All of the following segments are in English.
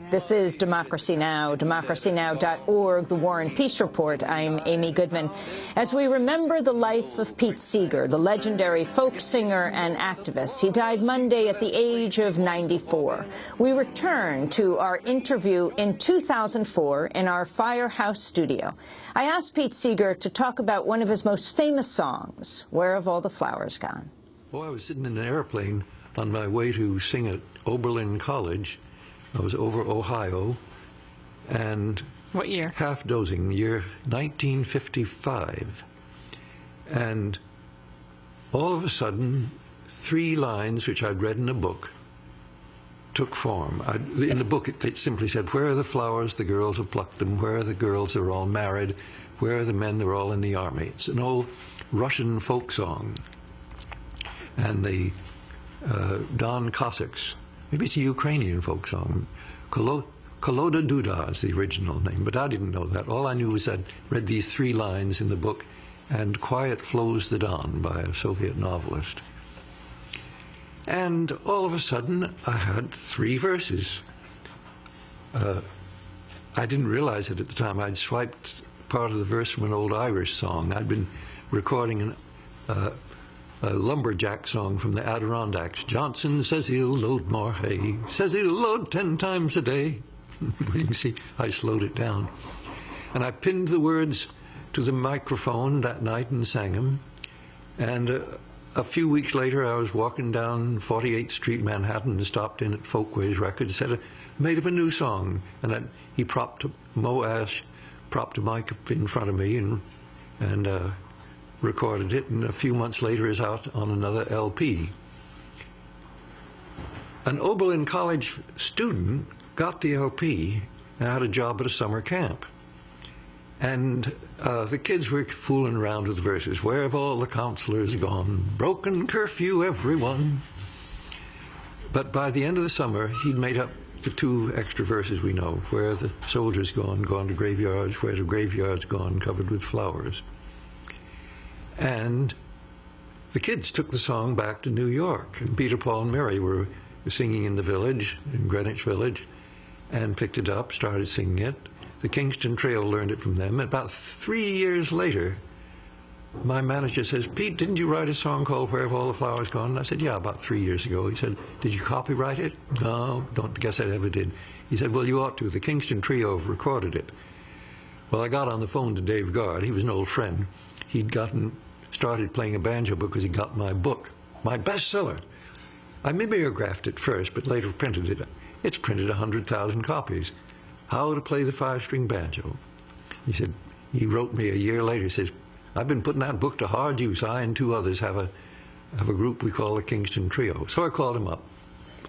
This is Democracy Now!, democracynow.org, the War and Peace Report. I'm Amy Goodman. As we remember the life of Pete Seeger, the legendary folk singer and activist, he died Monday at the age of 94. We return to our interview in 2004 in our Firehouse studio. I asked Pete Seeger to talk about one of his most famous songs, Where Have All the Flowers Gone? Well, I was sitting in an airplane on my way to sing at Oberlin College. I was over Ohio, and what year? Half dozing, year 1955. And all of a sudden, 3 lines which I'd read in a book took form. In the book, it simply said, "Where are the flowers? The girls have plucked them. Where are the girls? They're all married. Where are the men? They're all in the army." It's an old Russian folk song. And the Don Cossacks, maybe it's a Ukrainian folk song. Koloda Duda is the original name, but I didn't know that. All I knew was I'd read these 3 lines in the book, and Quiet Flows the Don by a Soviet novelist. And all of a sudden, I had 3 verses. I didn't realize it at the time. I'd swiped part of the verse from an old Irish song. I'd been recording a lumberjack song from the Adirondacks. Johnson says he'll load more hay, says he'll load 10 times a day. You can see I slowed it down. And I pinned the words to the microphone that night and sang them. And a few weeks later, I was walking down 48th Street, Manhattan, and stopped in at Folkways Records, said, made up a new song. And Mo Ash propped a mic up in front of me and recorded it, and a few months later is out on another LP. An Oberlin College student got the LP and had a job at a summer camp. And the kids were fooling around with verses. Where have all the counselors gone? Broken curfew, everyone. But by the end of the summer, he'd made up the 2 extra verses we know. Where are the soldiers gone? Gone to graveyards. Where the graveyards gone? Covered with flowers. And the kids took the song back to New York, and Peter, Paul, and Mary were singing in the village, in Greenwich Village, and picked it up, started singing it. The Kingston Trio learned it from them. About 3 years later, my manager says, "Pete, didn't you write a song called Where Have All the Flowers Gone?" And I said, "Yeah, about 3 years ago." He said, "Did you copyright it?" "No, don't guess I ever did." He said, "Well, you ought to. The Kingston Trio have recorded it." Well, I got on the phone to Dave Guard. He was an old friend. He'd started playing a banjo because he got my book, my bestseller. I mimeographed it first, but later printed it. It's printed 100,000 copies. How to Play the 5-String Banjo. He wrote me a year later, says, "I've been putting that book to hard use. I and 2 others have a group we call the Kingston Trio." So I called him up.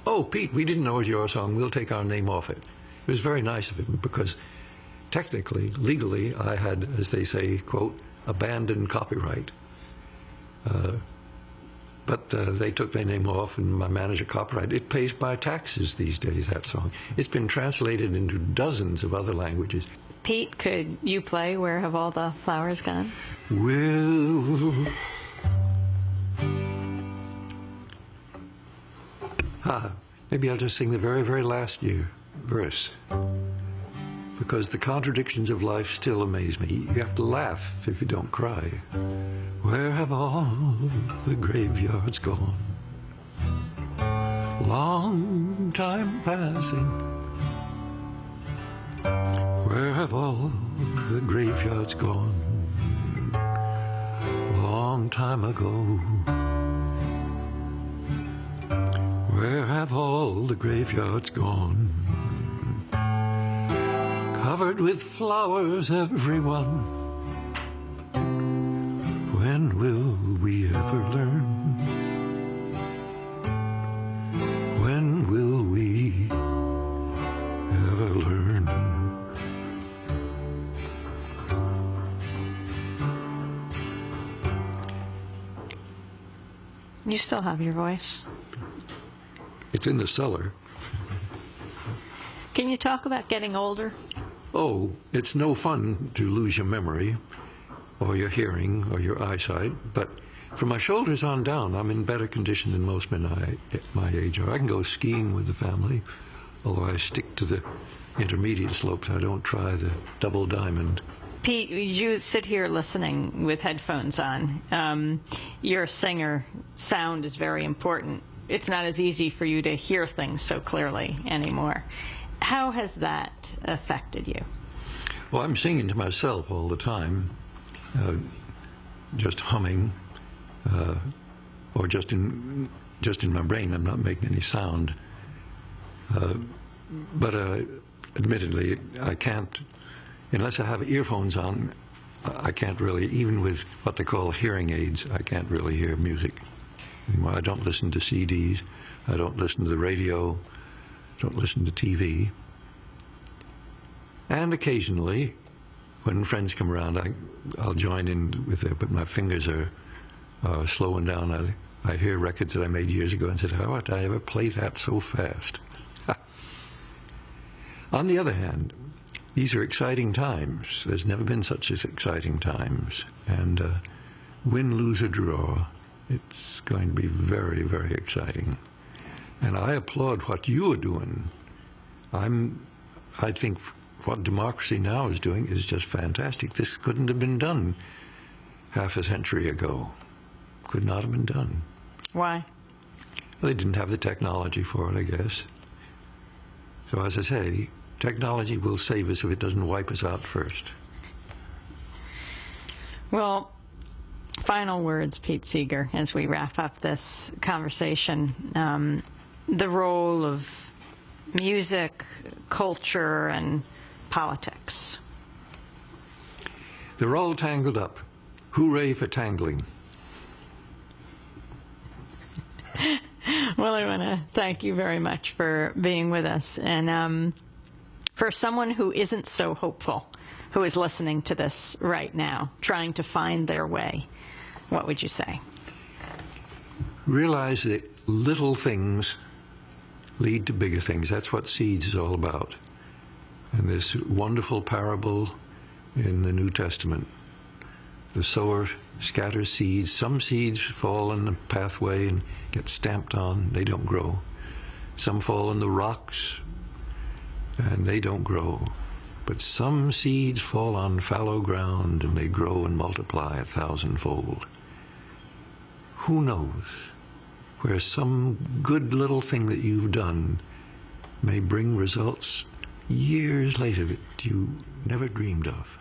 "Oh, Pete, we didn't know it was your song. We'll take our name off it." It was very nice of him because technically, legally, I had, as they say, quote, abandoned copyright. But they took their name off, and my manager copyrighted it. It pays my taxes these days, that song. It's been translated into dozens of other languages. Pete, could you play Where Have All the Flowers Gone? Well, maybe I'll just sing the very, very last verse. Because the contradictions of life still amaze me. You have to laugh if you don't cry. Where have all the graveyards gone? Long time passing. Where have all the graveyards gone? Long time ago. Where have all the graveyards gone? Covered with flowers, everyone. When will we ever learn? When will we ever learn? You still have your voice. It's in the cellar. Can you talk about getting older? Oh, it's no fun to lose your memory or your hearing or your eyesight, but from my shoulders on down, I'm in better condition than most men my age are. I can go skiing with the family although I stick to the intermediate slopes. I don't try the double diamond. Pete, you sit here listening with headphones on. You're a singer. Sound is very important. It's not as easy for you to hear things so clearly anymore. How has that affected you? Well, I'm singing to myself all the time, just humming, or just in my brain. I'm not making any sound. But admittedly, I can't, unless I have earphones on, I can't really, even with what they call hearing aids, I can't really hear music anymore. I don't listen to CDs. I don't listen to the radio. Don't listen to TV. And occasionally, when friends come around, I'll join in with it, but my fingers are slowing down. I hear records that I made years ago and said, how did I ever play that so fast? On the other hand, these are exciting times. There's never been such exciting times. And win, lose, or draw, it's going to be very, very exciting. And I applaud what you are doing. I think what Democracy Now! Is doing is just fantastic. This couldn't have been done half a century ago. Could not have been done. Why? Well, they didn't have the technology for it, I guess. So as I say, technology will save us if it doesn't wipe us out first. Well, final words, Pete Seeger, as we wrap up this conversation. The role of music, culture, and politics. They're all tangled up. Hooray for tangling. Well, I want to thank you very much for being with us. And for someone who isn't so hopeful, who is listening to this right now, trying to find their way, what would you say? Realize that little things lead to bigger things. That's what Seeds is all about. And this wonderful parable in the New Testament. The sower scatters seeds. Some seeds fall in the pathway and get stamped on. They don't grow. Some fall in the rocks and they don't grow. But some seeds fall on fallow ground and they grow and multiply 1,000-fold. Who knows where some good little thing that you've done may bring results years later that you never dreamed of.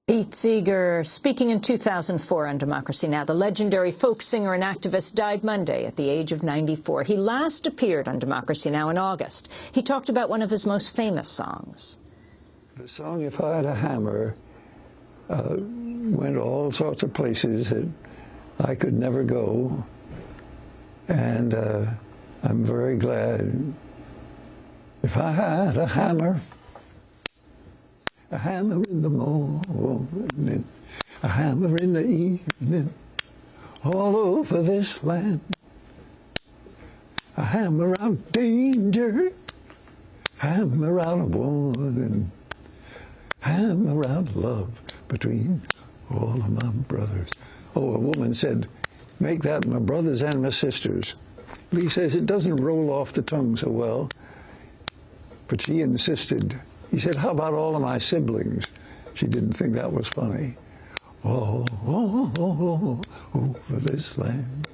Pete Seeger, speaking in 2004 on Democracy Now! The legendary folk singer and activist died Monday at the age of 94. He last appeared on Democracy Now! In August. He talked about one of his most famous songs. The song, If I Had a Hammer, went all sorts of places that I could never go. And I'm very glad. If I had a hammer in the morning, a hammer in the evening, all over this land, a hammer out danger, hammer out of warning, hammer out love between all of my brothers. Oh, a woman said, make that my brothers and my sisters. Lee says it doesn't roll off the tongue so well, but she insisted. He said, how about all of my siblings? She didn't think that was funny. Oh, over this land.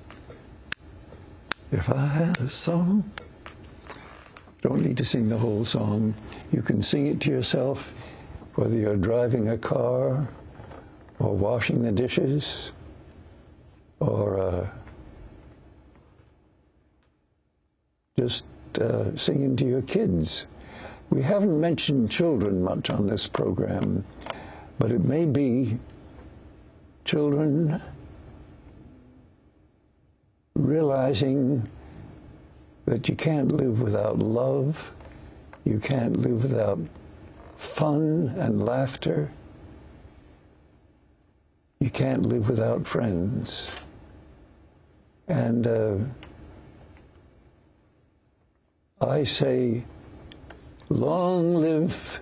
If I had a song. Don't need to sing the whole song. You can sing it to yourself, whether you're driving a car, or washing the dishes, or just singing to your kids. We haven't mentioned children much on this program, but it may be children realizing that you can't live without love, you can't live without fun and laughter, you can't live without friends. And I say, long live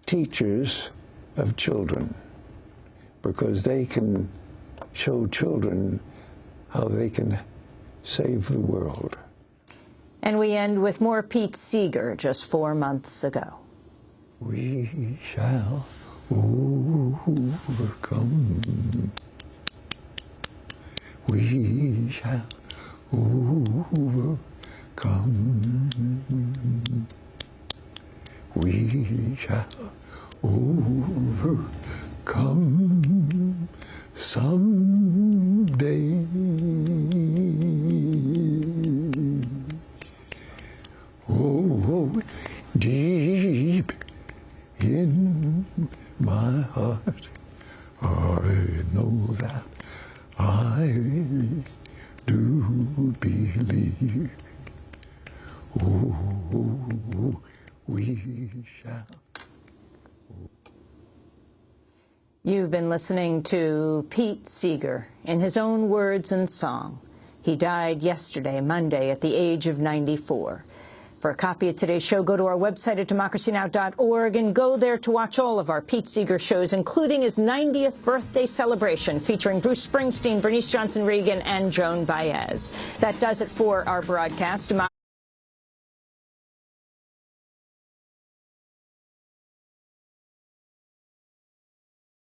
teachers of children, because they can show children how they can save the world. And we end with more Pete Seeger just 4 months ago. We shall overcome. We shall overcome. We shall overcome someday. Oh, deep in my heart, I know that I do believe. Oh, we shall. You've been listening to Pete Seeger in his own words and song. He died yesterday, Monday, at the age of 94. For a copy of today's show, go to our website at democracynow.org and go there to watch all of our Pete Seeger shows, including his 90th birthday celebration featuring Bruce Springsteen, Bernice Johnson Reagan, and Joan Baez. That does it for our broadcast.